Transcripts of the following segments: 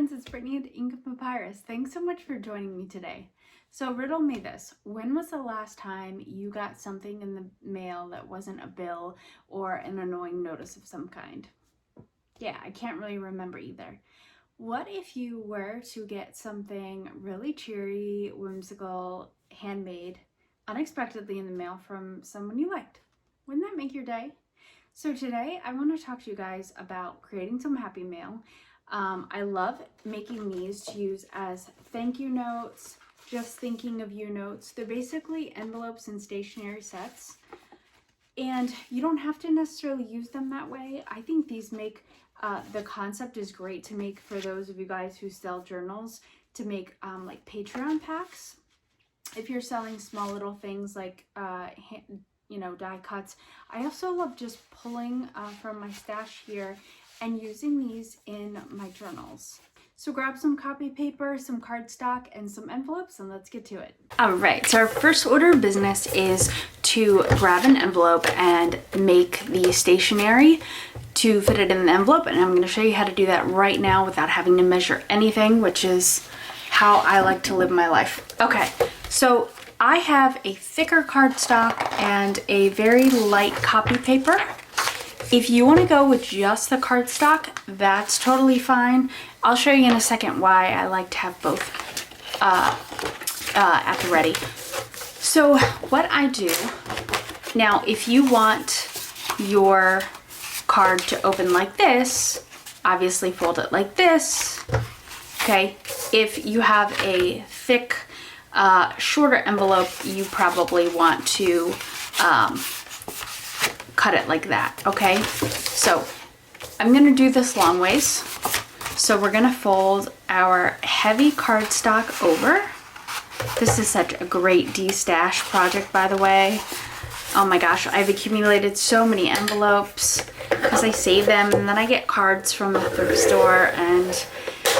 friends, it's Brittany at Ink and Papyrus. Thanks so much for joining me today. So riddle me this. When was the last time you got something in the mail that wasn't a bill or an annoying notice of some kind? Yeah, I can't really remember either. What if you were to get something really cheery, whimsical, handmade, unexpectedly in the mail from someone you liked? Wouldn't that make your day? So today I want to talk to you guys about creating some happy mail. I love making these to use as thank you notes, just thinking of you notes. They're basically envelopes and stationery sets. And you don't have to necessarily use them that way. I think these make, the concept is great to make for those of you guys who sell journals, to make like Patreon packs. If you're selling small little things like, die cuts. I also love just pulling from my stash here and using these in my journals. So grab some copy paper, some cardstock, and some envelopes, and let's get to it. All right, so our first order of business is to grab an envelope and make the stationery to fit it in the envelope, and I'm going to show you how to do that right now without having to measure anything, which is how I like to live my life. Okay, so I have a thicker cardstock and a very light copy paper. If you want to go with just the cardstock, that's totally fine. I'll show you in a second why I like to have both at the ready. So what I do, now if you want your card to open like this, obviously fold it like this, okay? If you have a thick, shorter envelope, you probably want to cut it like that, okay? So I'm gonna do this long ways. So we're gonna fold our heavy cardstock over. This is such a great de-stash project, by the way. Oh my gosh, I've accumulated so many envelopes because I save them and then I get cards from the thrift store and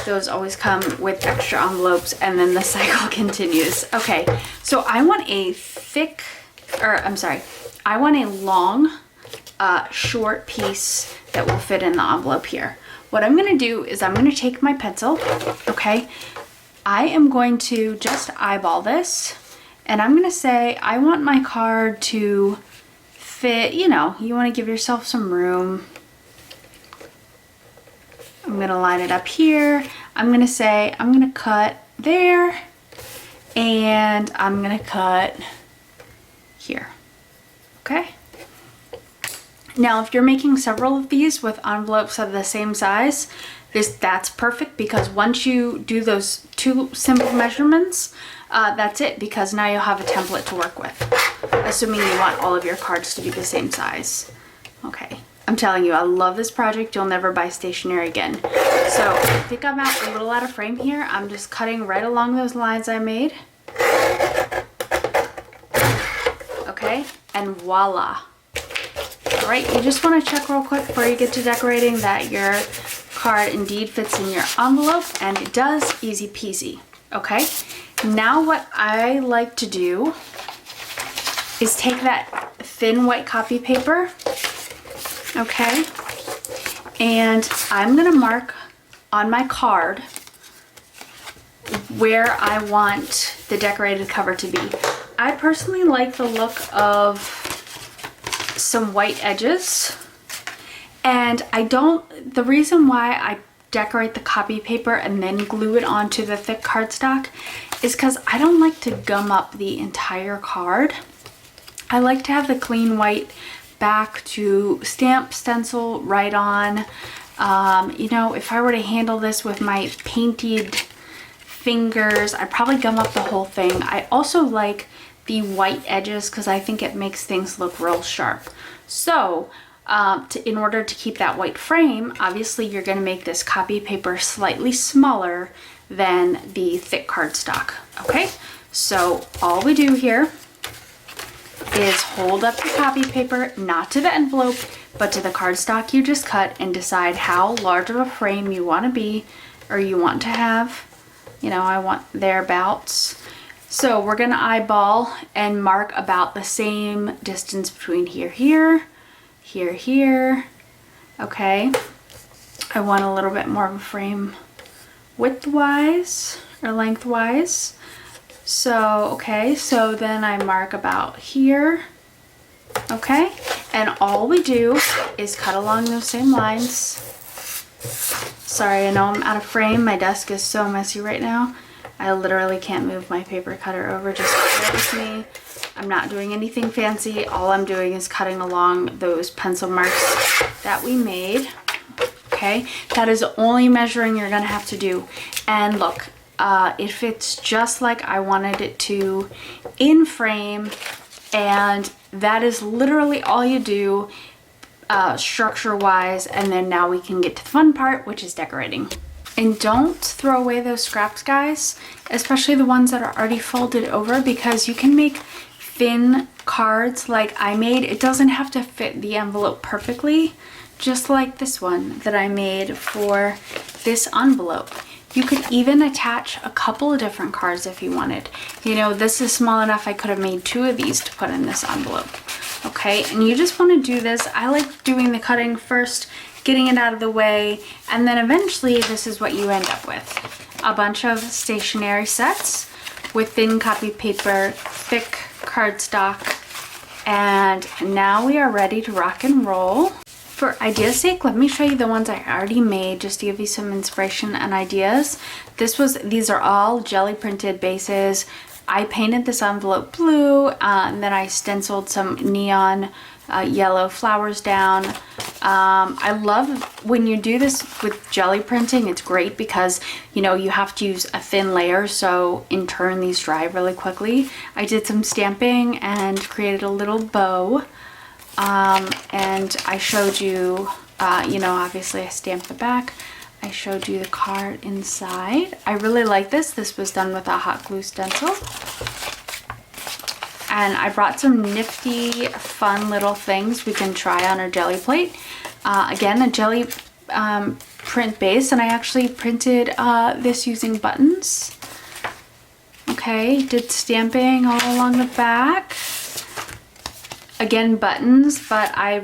those always come with extra envelopes and then the cycle continues. Okay, so I want a I want a long, short piece that will fit in the envelope here. What I'm gonna do is I'm gonna take my pencil, okay? I am going to just eyeball this and I'm gonna say I want my card to fit, you wanna give yourself some room. I'm gonna line it up here. I'm gonna say I'm gonna cut there and I'm gonna cut here, okay? Now, if you're making several of these with envelopes of the same size, that's perfect because once you do those two simple measurements, that's it, because now you'll have a template to work with, assuming you want all of your cards to be the same size. Okay, I'm telling you, I love this project. You'll never buy stationery again. So I think I'm a little out of frame here. I'm just cutting right along those lines I made. Okay, and voila. All right, you just want to check real quick before you get to decorating that your card indeed fits in your envelope, and it does, easy peasy. Okay, now what I like to do is take that thin white copy paper, okay, and I'm gonna mark on my card where I want the decorated cover to be. I personally like the look of some white edges, and the reason why I decorate the copy paper and then glue it onto the thick cardstock is because I don't like to gum up the entire card. I like to have the clean white back to stamp, stencil right on. If I were to handle this with my painted fingers, I'd probably gum up the whole thing. I also like the white edges because I think it makes things look real sharp. So in order to keep that white frame, obviously you're going to make this copy paper slightly smaller than the thick cardstock. Okay, so all we do here is hold up the copy paper, not to the envelope, but to the cardstock you just cut, and decide how large of a frame you want to be, or you want to have. I want thereabouts. So we're gonna eyeball and mark about the same distance between here, okay? I want a little bit more of a frame widthwise or lengthwise. So, okay, so then I mark about here, okay? And all we do is cut along those same lines. Sorry, I know I'm out of frame. My desk is so messy right now. I literally can't move my paper cutter over. Just bear with me. I'm not doing anything fancy. All I'm doing is cutting along those pencil marks that we made. Okay, that is the only measuring you're gonna have to do. And look, it fits just like I wanted it to in frame, and that is literally all you do structure wise. And then now we can get to the fun part, which is decorating. And don't throw away those scraps, guys, especially the ones that are already folded over, because you can make thin cards like I made. It doesn't have to fit the envelope perfectly, just like this one that I made for this envelope. You could even attach a couple of different cards if you wanted. You know, this is small enough I could have made 2 of these to put in this envelope. Okay, and you just want to do this. I like doing the cutting first, getting it out of the way, and then eventually this is what you end up with. A bunch of stationery sets with thin copy paper, thick cardstock, and now we are ready to rock and roll. For idea's sake, let me show you the ones I already made just to give you some inspiration and ideas. These are all Gelli printed bases. I painted this envelope blue, and then I stenciled some neon yellow flowers down. I love when you do this with Gelli printing. It's great because, you know, you have to use a thin layer, so in turn these dry really quickly. I did some stamping and created a little bow, and I showed you, you know, obviously I stamped the back. I showed you the card inside. I really like this. This was done with a hot glue stencil. And I brought some nifty, fun little things we can try on our Gelli plate. Again, a Gelli print base, and I actually printed this using buttons. Okay, did stamping all along the back. Again, buttons, but I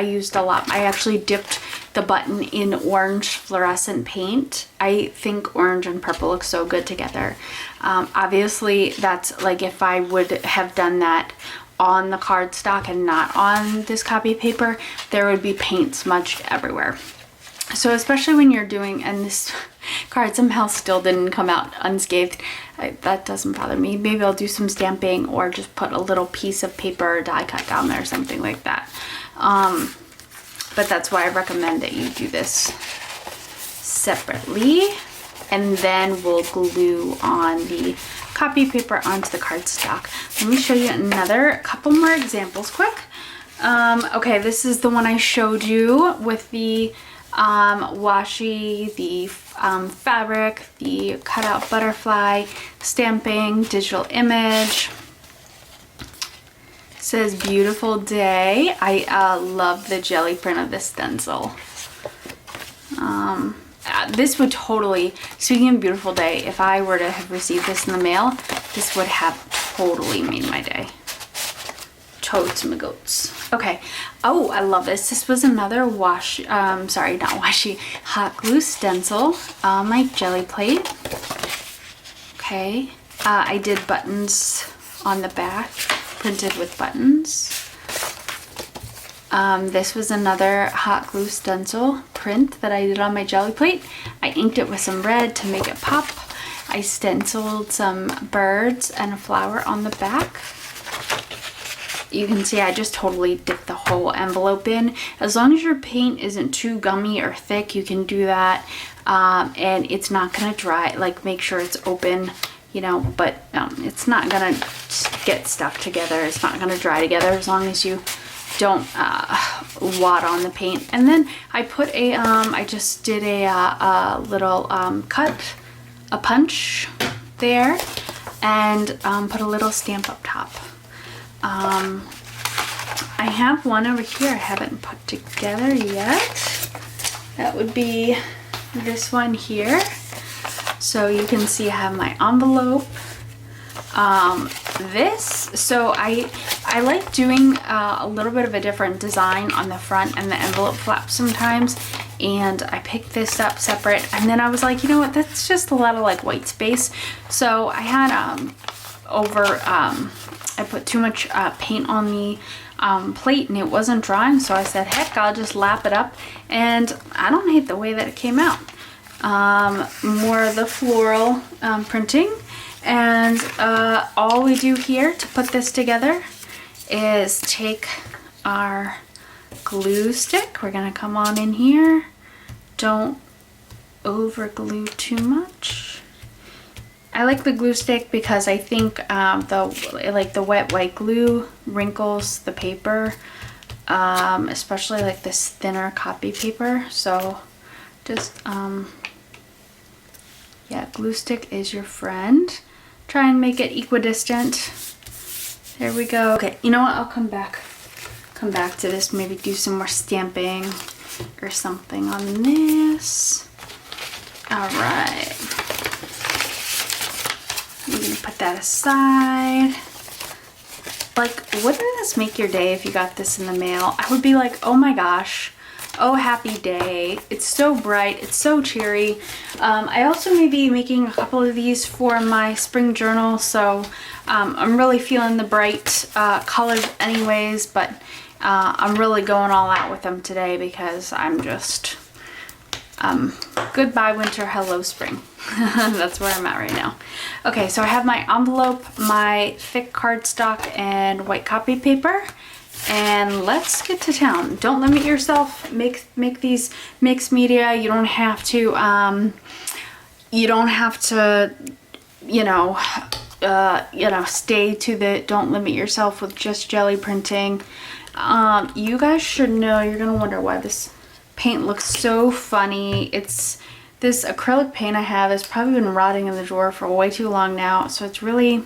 used a lot. I actually dipped the button in orange fluorescent paint. I think orange and purple look so good together. Obviously, that's like if I would have done that on the cardstock and not on this copy paper, there would be paint smudged everywhere. So especially when you're doing, and this card somehow still didn't come out unscathed, that doesn't bother me. Maybe I'll do some stamping or just put a little piece of paper die cut down there, something like that. But that's why I recommend that you do this separately, and then we'll glue on the copy paper onto the cardstock. Let me show you a couple more examples quick. Okay, this is the one I showed you with the washi, the fabric, the cutout butterfly, stamping, digital image. It says beautiful day. I love the Gelli print of this stencil. This would totally, speaking of beautiful day, if I were to have received this in the mail, this would have totally made my day. Totes my goats. Okay. Oh, I love this. This was another hot glue stencil on my Gelli plate. Okay. I did buttons on the back, printed with buttons. This was another hot glue stencil print that I did on my Gelli plate. I inked it with some red to make it pop. I stenciled some birds and a flower on the back. You can see I just totally dipped the whole envelope in. As long as your paint isn't too gummy or thick, you can do that. And it's not gonna dry, like make sure it's open, you know, but it's not gonna get stuck together. It's not gonna dry together as long as you don't wad on the paint. And then I put I just did a little a punch there, and put a little stamp up top. I have one over here I haven't put together yet. That would be this one here. So you can see I have my envelope. So I like doing a little bit of a different design on the front and the envelope flap sometimes. and I picked this up separate, and then I was like, you know what, that's just a lot of like white space. So I had I put too much paint on the plate and it wasn't drying, so I said, heck, I'll just lap it up, and I don't hate the way that it came out. More of the floral printing, and all we do here to put this together is take our glue stick. We're gonna come on in here, don't over glue too much. I like the glue stick because I think the wet white glue wrinkles the paper, especially like this thinner copy paper. So just yeah, glue stick is your friend. Try and make it equidistant. There we go. Okay, you know what? I'll come back to this. Maybe do some more stamping or something on this. All right. I'm gonna put that aside. Like, wouldn't this make your day if you got this in the mail? I would be like, oh my gosh. Oh, happy day. It's so bright. It's so cheery. I also may be making a couple of these for my spring journal, so I'm really feeling the bright colors anyways, but I'm really going all out with them today because I'm just goodbye winter, hello spring. That's where I'm at right now. Okay, so I have my envelope, my thick cardstock, and white copy paper. And let's get to town. Don't limit yourself. Make these mixed media. You don't have to stay to the, don't limit yourself with just jelly printing. You guys should know, you're gonna wonder why this paint looks so funny. It's this acrylic paint I have has probably been rotting in the drawer for way too long now, so it's really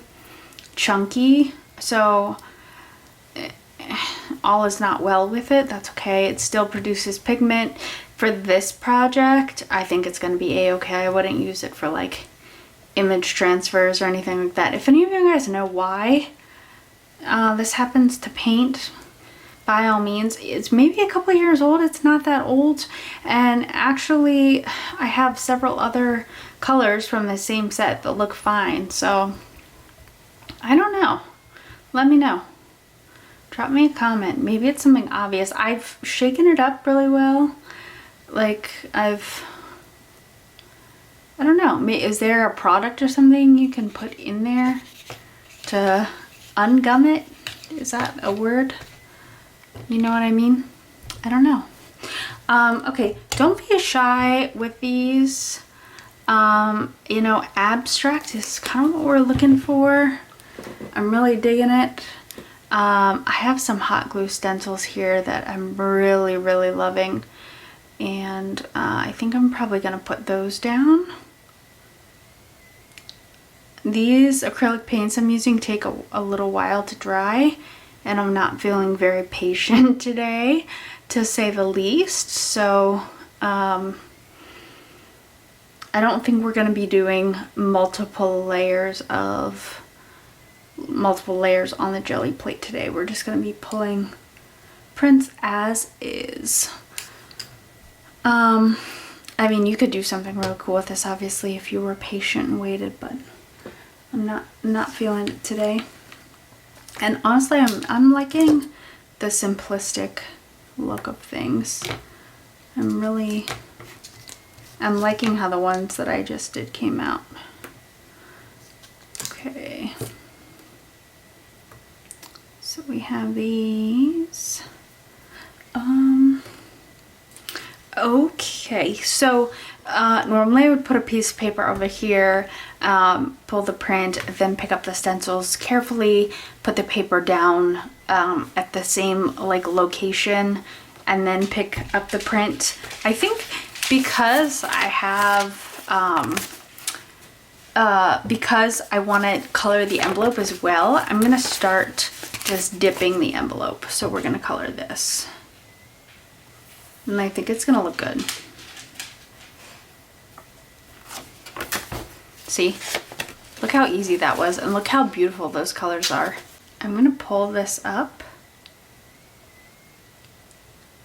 chunky. So all is not well with it. That's okay. It still produces pigment. For this project, I think it's going to be a-okay. I wouldn't use it for like image transfers or anything like that. If any of you guys know why this happens to paint, by all means. It's maybe a couple years old. It's not that old. And actually, I have several other colors from the same set that look fine. So, I don't know. Let me know. Drop me a comment. Maybe it's something obvious. I've shaken it up really well. Like, I don't know. Is there a product or something you can put in there to ungum it? Is that a word? You know what I mean? I don't know. Okay, don't be shy with these. You know, abstract is kind of what we're looking for. I'm really digging it. I have some hot glue stencils here that I'm really, really loving. And I think I'm probably going to put those down. These acrylic paints I'm using take a little while to dry. And I'm not feeling very patient today, to say the least. So, I don't think we're going to be doing multiple layers on the Gelli Plate today. We're just going to be pulling prints as is. I mean, you could do something real cool with this, obviously, if you were patient and waited, but I'm not feeling it today. And honestly, I'm liking the simplistic look of things. I'm liking how the ones that I just did came out. Okay. So we have these. Okay, so normally I would put a piece of paper over here, pull the print, then pick up the stencils carefully, put the paper down at the same like location, and then pick up the print. I think because I have because I want to color the envelope as well, I'm gonna start just dipping the envelope. So we're gonna color this, and I think it's gonna look good. See? Look how easy that was, and look how beautiful those colors are. I'm gonna pull this up.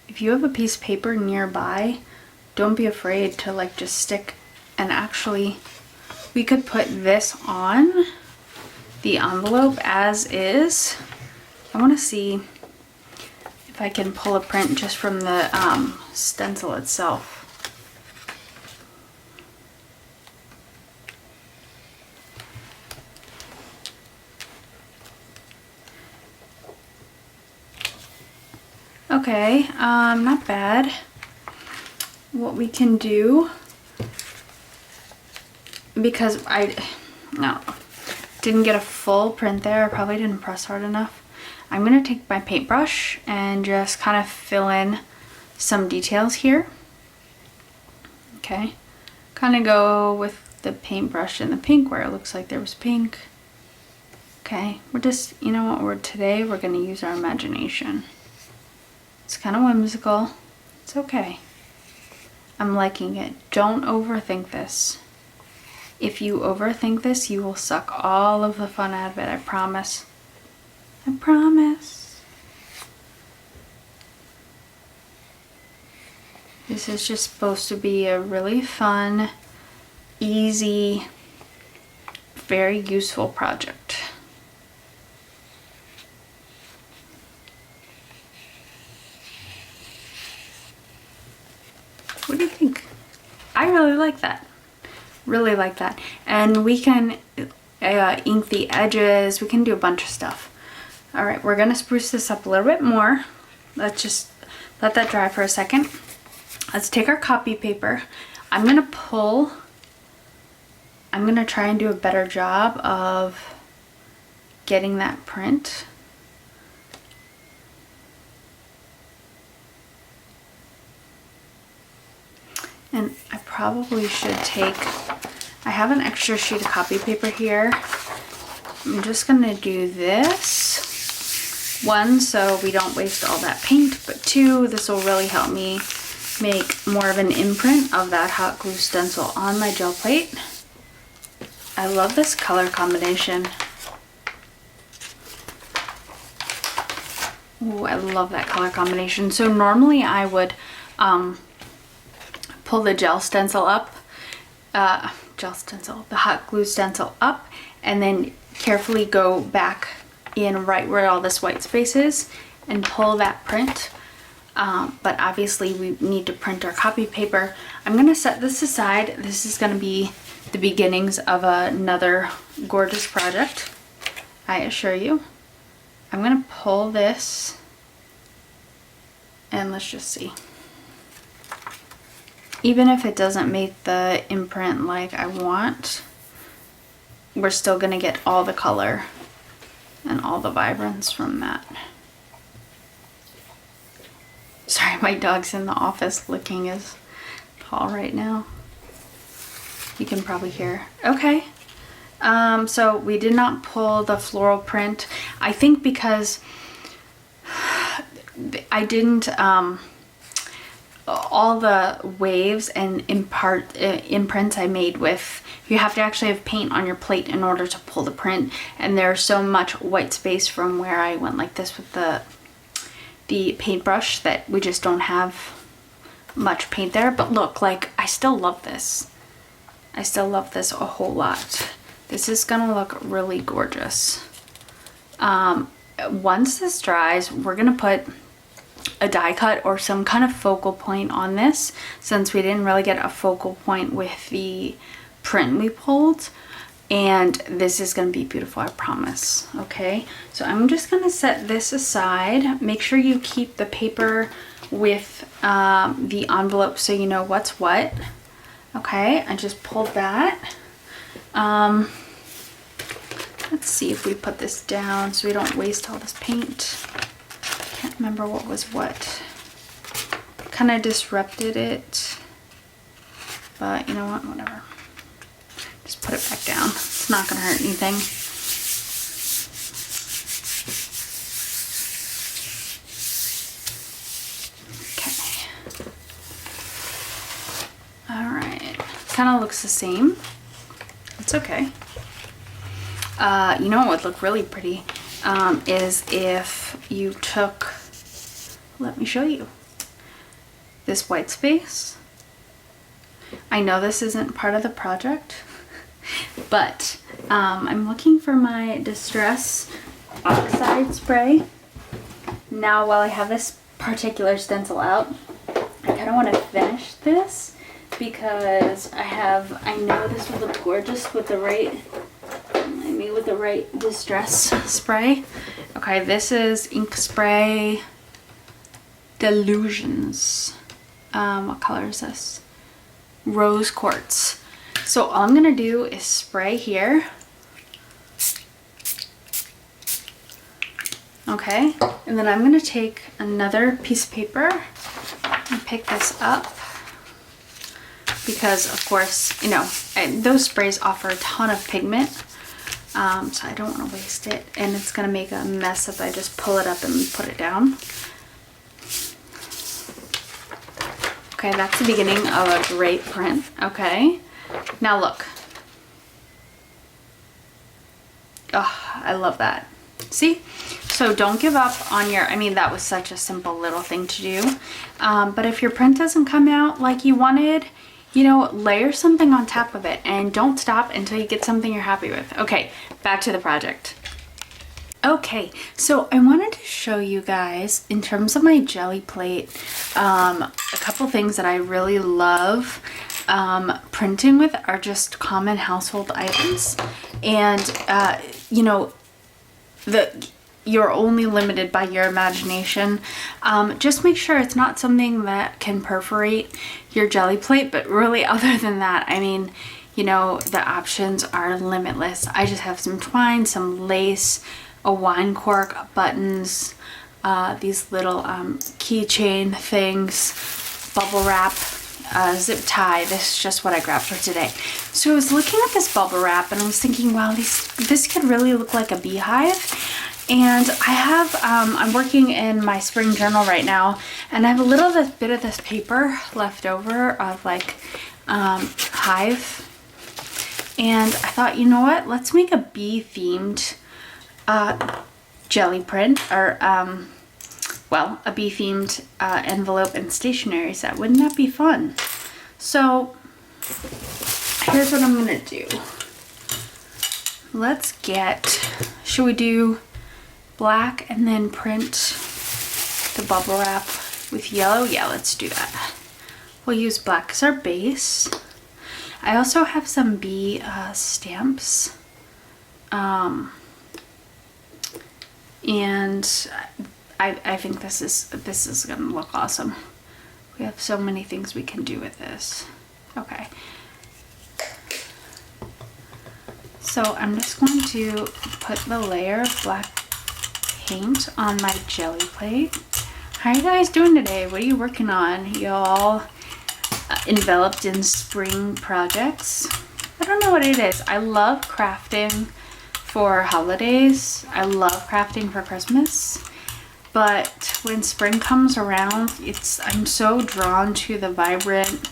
If you have a piece of paper nearby, don't be afraid to like just stick, and actually we could put this on the envelope as is. I want to see if I can pull a print just from the stencil itself. Okay, not bad. What we can do, because I didn't get a full print there, I probably didn't press hard enough. I'm gonna take my paintbrush and just kind of fill in some details here. Okay, kind of go with the paintbrush in the pink where it looks like there was pink. Okay, we're just, you know what, today we're gonna use our imagination. It's kind of whimsical. It's okay. I'm liking it. Don't overthink this. If you overthink this, you will suck all of the fun out of it, I promise. I promise. This is just supposed to be a really fun, easy, very useful project. What do you think? I really like that. Really like that. And we can ink the edges. We can do a bunch of stuff. All right, we're gonna spruce this up a little bit more. Let's just let that dry for a second. Let's take our copy paper. I'm gonna try and do a better job of getting that print. And I probably should I have an extra sheet of copy paper here. I'm just gonna do this. One, so we don't waste all that paint, but two, this will really help me make more of an imprint of that hot glue stencil on my gel plate. I love this color combination. Ooh, I love that color combination. So normally I would pull the gel stencil up, the hot glue stencil up, and then carefully go back in right where all this white space is and pull that print. But obviously we need to print our copy paper. I'm gonna set this aside. This is gonna be the beginnings of another gorgeous project, I assure you. I'm gonna pull this and let's just see. Even if it doesn't make the imprint like I want, we're still gonna get all the color and all the vibrance from that. Sorry, my dog's in the office licking his paw right now. You can probably hear. Okay, so we did not pull the floral print. I think because I didn't, all the waves and imprints I made with, you have to actually have paint on your plate in order to pull the print, and there's so much white space from where I went like this with the paintbrush that we just don't have much paint there. But look, like, I still love this. I still love this a whole lot. This is gonna look really gorgeous. Once this dries, we're gonna put a die cut or some kind of focal point on this, since we didn't really get a focal point with the print we pulled, and this is going to be beautiful, I promise. Okay, so I'm just going to set this aside. Make sure you keep the paper with the envelope so you know what's what. Okay, I just pulled that. Let's see if we put this down so we don't waste all this paint. Can't remember what was what. Kind of disrupted it, but you know what, whatever. Just put it back down. It's not gonna hurt anything. Okay. All right. Kind of looks the same. It's okay. You know what would look really pretty is if you took, let me show you, this white space I know this isn't part of the project, but I'm looking for my Distress Oxide spray. Now, while I have this particular stencil out, I kind of want to finish this because I know this would look gorgeous with the right, Distress spray. Okay, this is Ink Spray Delusions. What color is this? Rose Quartz. So all I'm gonna do is spray here. Okay, and then I'm gonna take another piece of paper and pick this up because, of course, you know, those sprays offer a ton of pigment, so I don't want to waste it, and it's gonna make a mess if I just pull it up and put it down. Okay, that's the beginning of a great print. Okay, now look. Oh, I love that. See? So don't give up on your, I mean, that was such a simple little thing to do. But if your print doesn't come out like you wanted, you know, layer something on top of it and don't stop until you get something you're happy with. Okay, back to the project. Okay, so I wanted to show you guys, in terms of my Gelli Plate, a couple things that I really love printing with are just common household items. And, you know, you're only limited by your imagination. Just make sure it's not something that can perforate your Gelli Plate, but really, other than that, I mean, you know, the options are limitless. I just have some twine, some lace, a wine cork, buttons, these little keychain things, bubble wrap, zip tie. This is just what I grabbed for today. So I was looking at this bubble wrap and I was thinking, wow, this could really look like a beehive. And I have, I'm working in my spring journal right now, and I have a little bit of this paper left over of like hive. And I thought, you know what, let's make a bee themed Gelli print, or well, a bee themed envelope and stationery set. Wouldn't that be fun? So here's what I'm gonna do. Let's get, should we do black and then print the bubble wrap with yellow? Yeah, let's do that. We'll use black as our base. I also have some bee stamps, and I think this is gonna look awesome. We have so many things we can do with this. Okay. So I'm just going to put the layer of black paint on my Gelli Plate. How are you guys doing today? What are you working on? Y'all enveloped in spring projects? I don't know what it is. I love crafting for holidays. I love crafting for Christmas. But when spring comes around, I'm so drawn to the vibrant,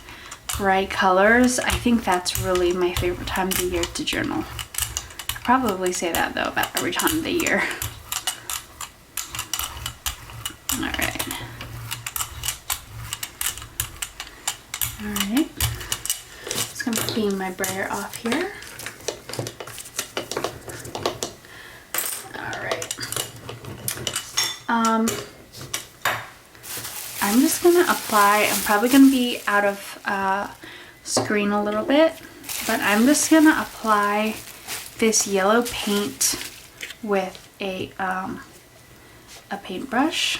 bright colors. I think that's really my favorite time of the year to journal. I probably say that though about every time of the year. Alright. Alright. Just gonna clean my brayer off here. Alright. I'm just gonna apply, I'm probably gonna be out of screen a little bit, but I'm just gonna apply this yellow paint with a paintbrush.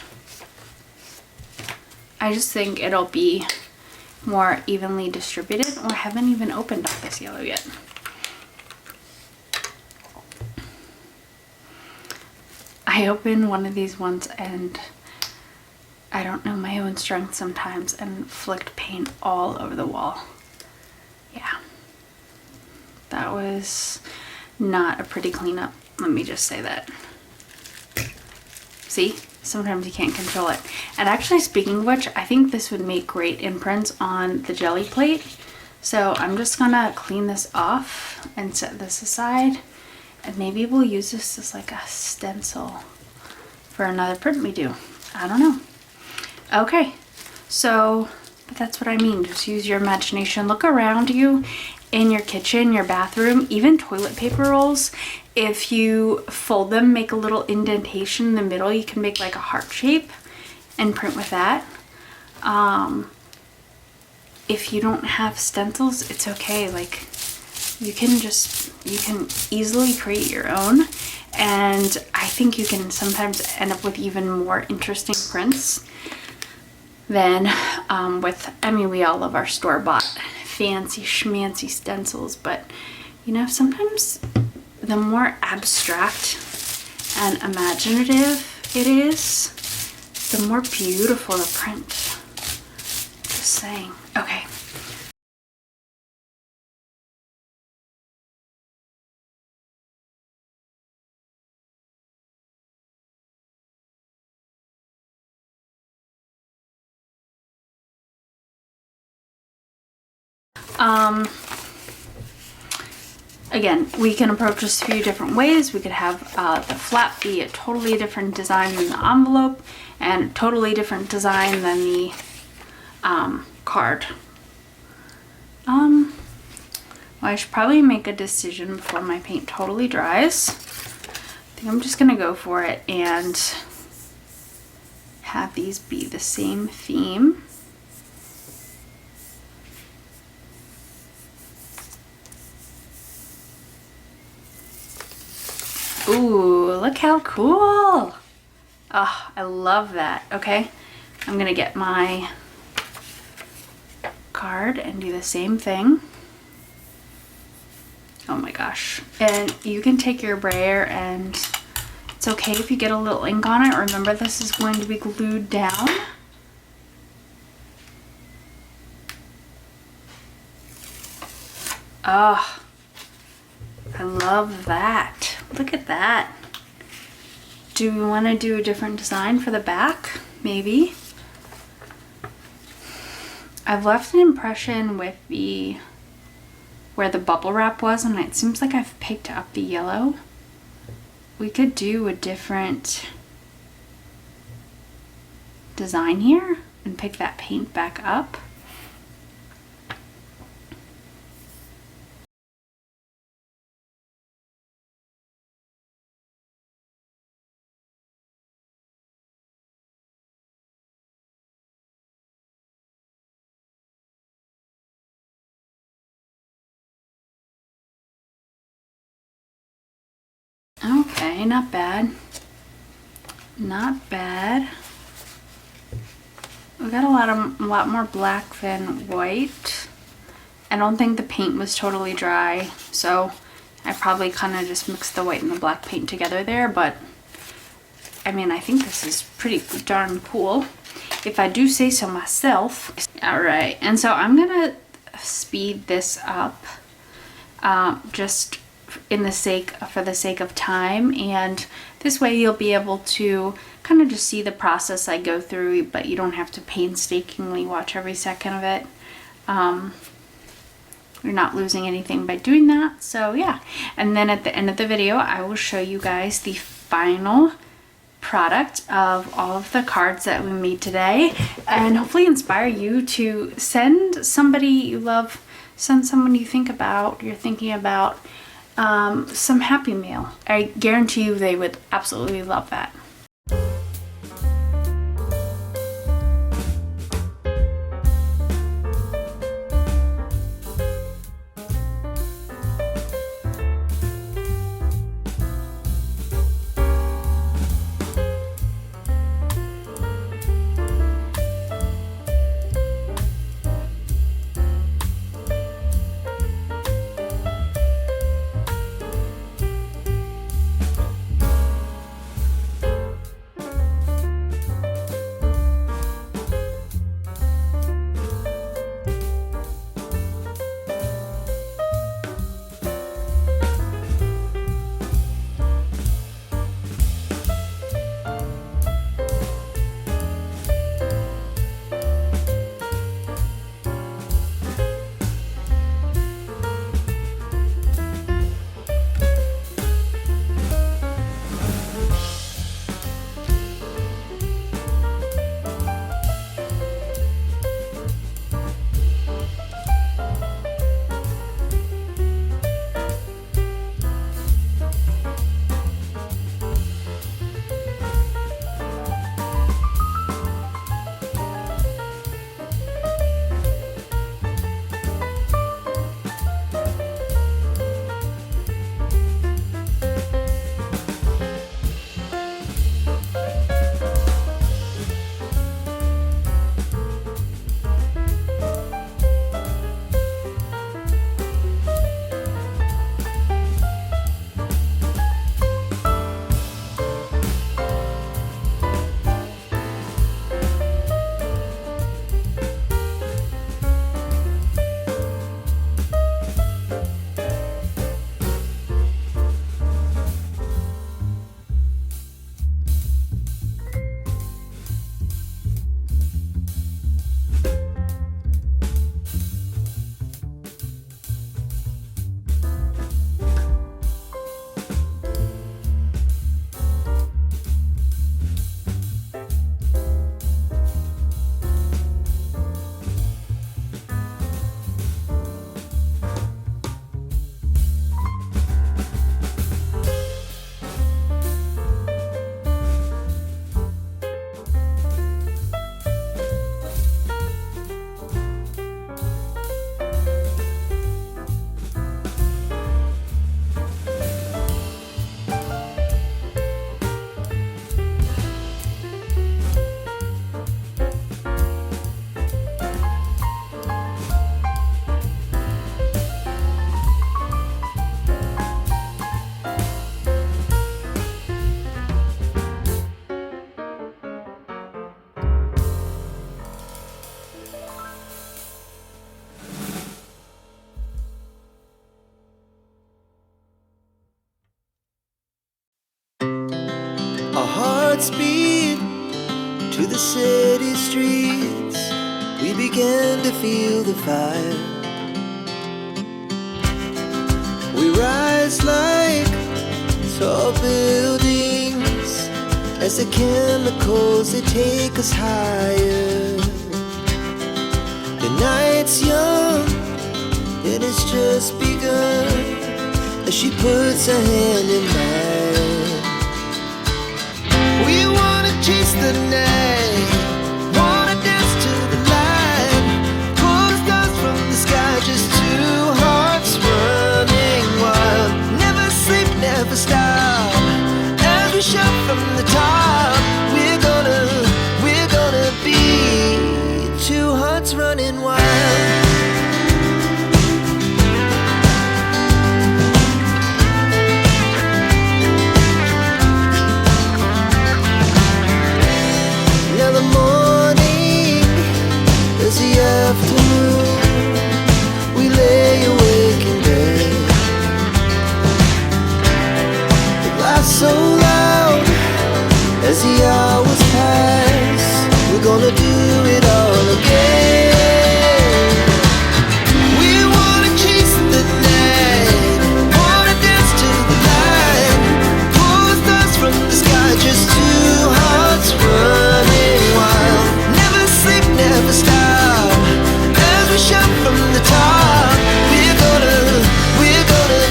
I just think it'll be more evenly distributed. Oh, I haven't even opened up this yellow yet. I opened one of these ones and I don't know my own strength sometimes and flicked paint all over the wall. Yeah. That was not a pretty cleanup. Let me just say that. See? Sometimes you can't control it. And actually, speaking of which, I think this would make great imprints on the Gelli Plate. So I'm just gonna clean this off and set this aside. And maybe we'll use this as like a stencil for another print we do. I don't know. Okay, so But that's what I mean, just use your imagination. Look around you in your kitchen, your bathroom, even toilet paper rolls. If you fold them, make a little indentation in the middle, you can make like a heart shape and print with that. If you don't have stencils, it's okay. Like you can easily create your own, and I think you can sometimes end up with even more interesting prints than I mean, we all love our store-bought fancy schmancy stencils, but you know, sometimes the more abstract and imaginative it is, the more beautiful the print. Just saying. Okay. Again, we can approach this a few different ways. We could have the flap be a totally different design than the envelope, and a totally different design than the card. Well, I should probably make a decision before my paint totally dries. I think I'm just gonna go for it and have these be the same theme. Ooh, look how cool. Oh, I love that. Okay, I'm gonna get my card and do the same thing. Oh my gosh. And you can take your brayer, and it's okay if you get a little ink on it. Remember, this is going to be glued down. Oh, I love that. Look at that. Do we want to do a different design for the back? Maybe. I've left an impression with where the bubble wrap was, and it seems like I've picked up the yellow. We could do a different design here and pick that paint back up. Okay, not bad. Not bad. We got a lot more black than white. I don't think the paint was totally dry, so I probably kind of just mixed the white and the black paint together there, but I mean, I think this is pretty darn cool, if I do say so myself. All right, and so I'm gonna speed this up just for the sake of time, and this way you'll be able to kind of just see the process I go through, but you don't have to painstakingly watch every second of it. You're not losing anything by doing that. So yeah, and then at the end of the video I will show you guys the final product of all of the cards that we made today, and hopefully inspire you to send somebody you love, send someone you're thinking about some happy mail. I guarantee you they would absolutely love that. to the city streets, we began to feel the fire. We rise like tall buildings as the chemicals, they take us higher. The night's young and it's just begun as she puts her hand in mine. We wanna chase the night, wanna dance to the light, pull the stars from the sky, just two hearts running wild. Never sleep, never stop, as we shout from the top. We're gonna be two hearts running wild. Afternoon, we lay awake in bed. The laughs so loud as the hours pass. We're gonna do it all again. We wanna chase the night, wanna dance to the light, pull the stars from the sky, just two hearts running wild. Never sleep, never stop, shout from the top. We're gonna be, we're gonna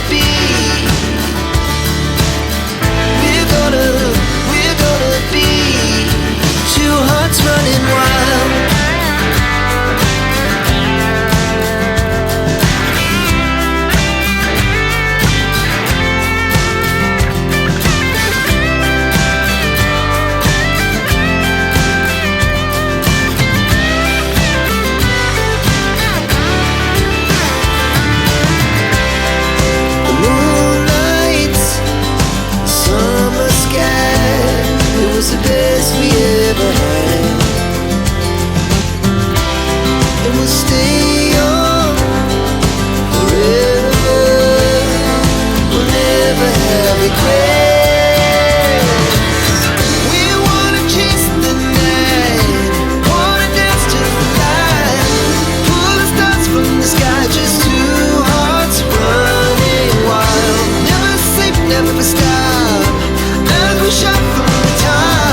be two hearts running wild. The best we ever had, and we'll stay young forever. We'll never have regrets. We wanna chase the night, wanna dance to the light, pull the stars from the sky, just two hearts running wild. Never sleep, never stop, as we shout from the top.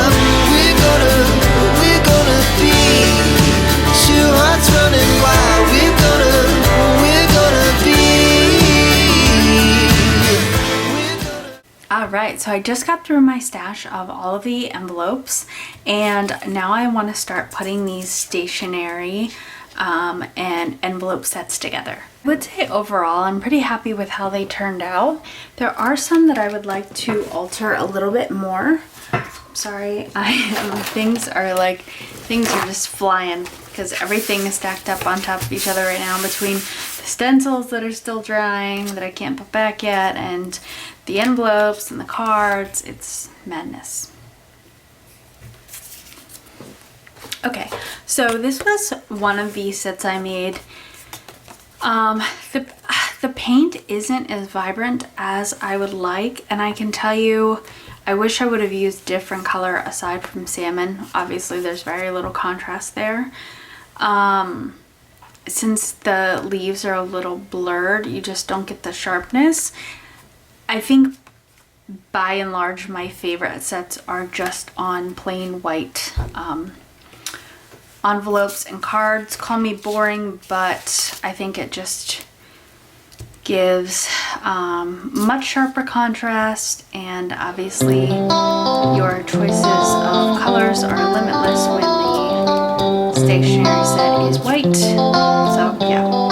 Alright, so I just got through my stash of all of the envelopes, and now I want to start putting these stationery and envelope sets together. I would say overall I'm pretty happy with how they turned out. There are some that I would like to alter a little bit more. Sorry, things are just flying because everything is stacked up on top of each other right now, between the stencils that are still drying that I can't put back yet, and the envelopes and the cards. It's madness. Okay, so this was one of the sets I made. The paint isn't as vibrant as I would like, and I can tell you I wish I would have used different color aside from salmon. Obviously there's very little contrast there. Since the leaves are a little blurred, you just don't get the sharpness. I think by and large my favorite sets are just on plain white envelopes and cards. Call me boring, but I think it just gives much sharper contrast, and obviously your choices of colors are limitless when the stationery set is white. So yeah.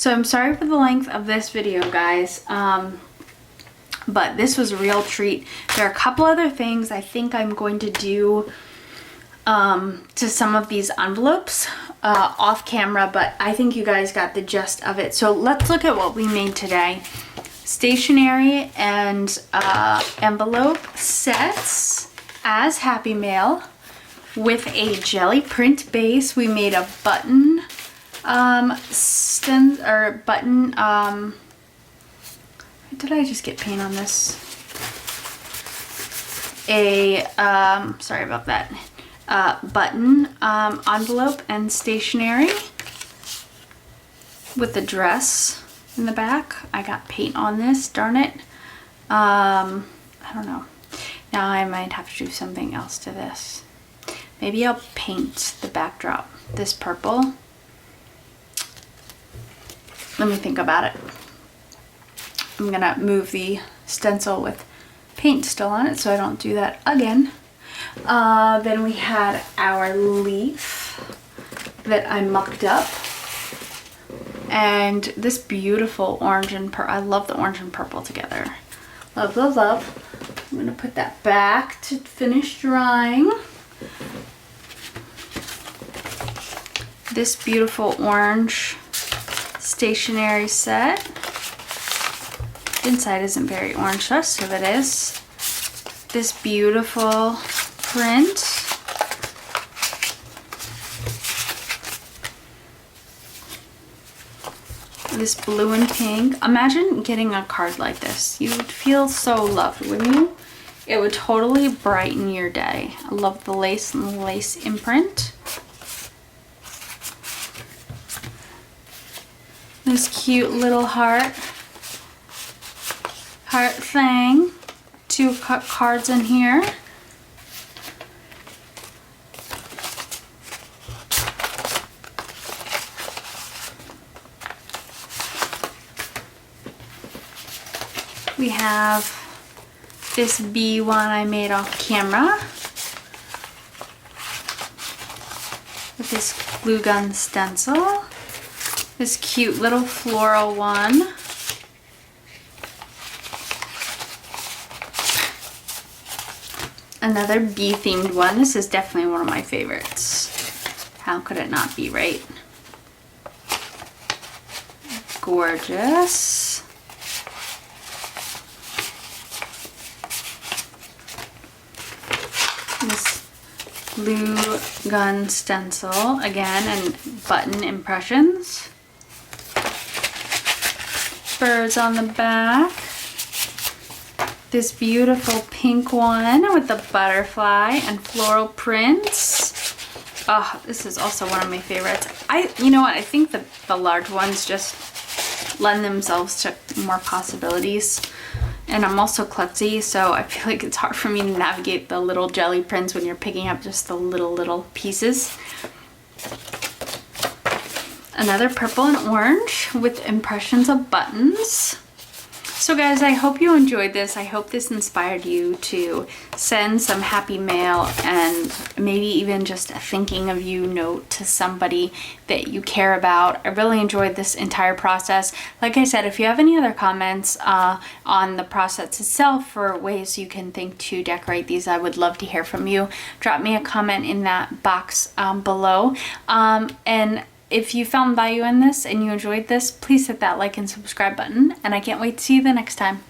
So I'm sorry for the length of this video, guys, but this was a real treat. There are a couple other things I think I'm going to do to some of these envelopes off camera, but I think you guys got the gist of it. So let's look at what we made today. Stationery and envelope sets as Happy Mail with a Gelli print base. We made a button did I just get paint on this? Sorry about that. Button envelope and stationery with the dress in the back. I got paint on this, darn it. I don't know. Now I might have to do something else to this. Maybe I'll paint the backdrop this purple. Let me think about it. I'm gonna move the stencil with paint still on it so I don't do that again. Then we had our leaf that I mucked up. And this beautiful orange and purple. I love the orange and purple together. Love, love, love. I'm gonna put that back to finish drying. This beautiful orange stationery set. Inside isn't very orange, rest of it is. This beautiful print. This blue and pink. Imagine getting a card like this. You would feel so loved, wouldn't you? It would totally brighten your day. I love the lace and the lace imprint. This cute little heart thing. 2 cut cards in here. We have this bee one I made off camera with this glue gun stencil. This cute little floral one. Another bee themed one. This is definitely one of my favorites. How could it not be, right? Gorgeous. This glue gun stencil again, and button impressions. Birds on the back. This beautiful pink one with the butterfly and floral prints. Oh, this is also one of my favorites. You know what? I think the large ones just lend themselves to more possibilities. And I'm also klutzy, so I feel like it's hard for me to navigate the little Gelli prints when you're picking up just the little pieces. Another purple and orange with impressions of buttons. So guys, I hope you enjoyed this. I hope this inspired you to send some happy mail and maybe even just a thinking of you note to somebody that you care about. I really enjoyed this entire process. Like I said, if you have any other comments on the process itself or ways you can think to decorate these, I would love to hear from you. Drop me a comment in that box below. And if you found value in this and you enjoyed this, please hit that like and subscribe button, and I can't wait to see you the next time.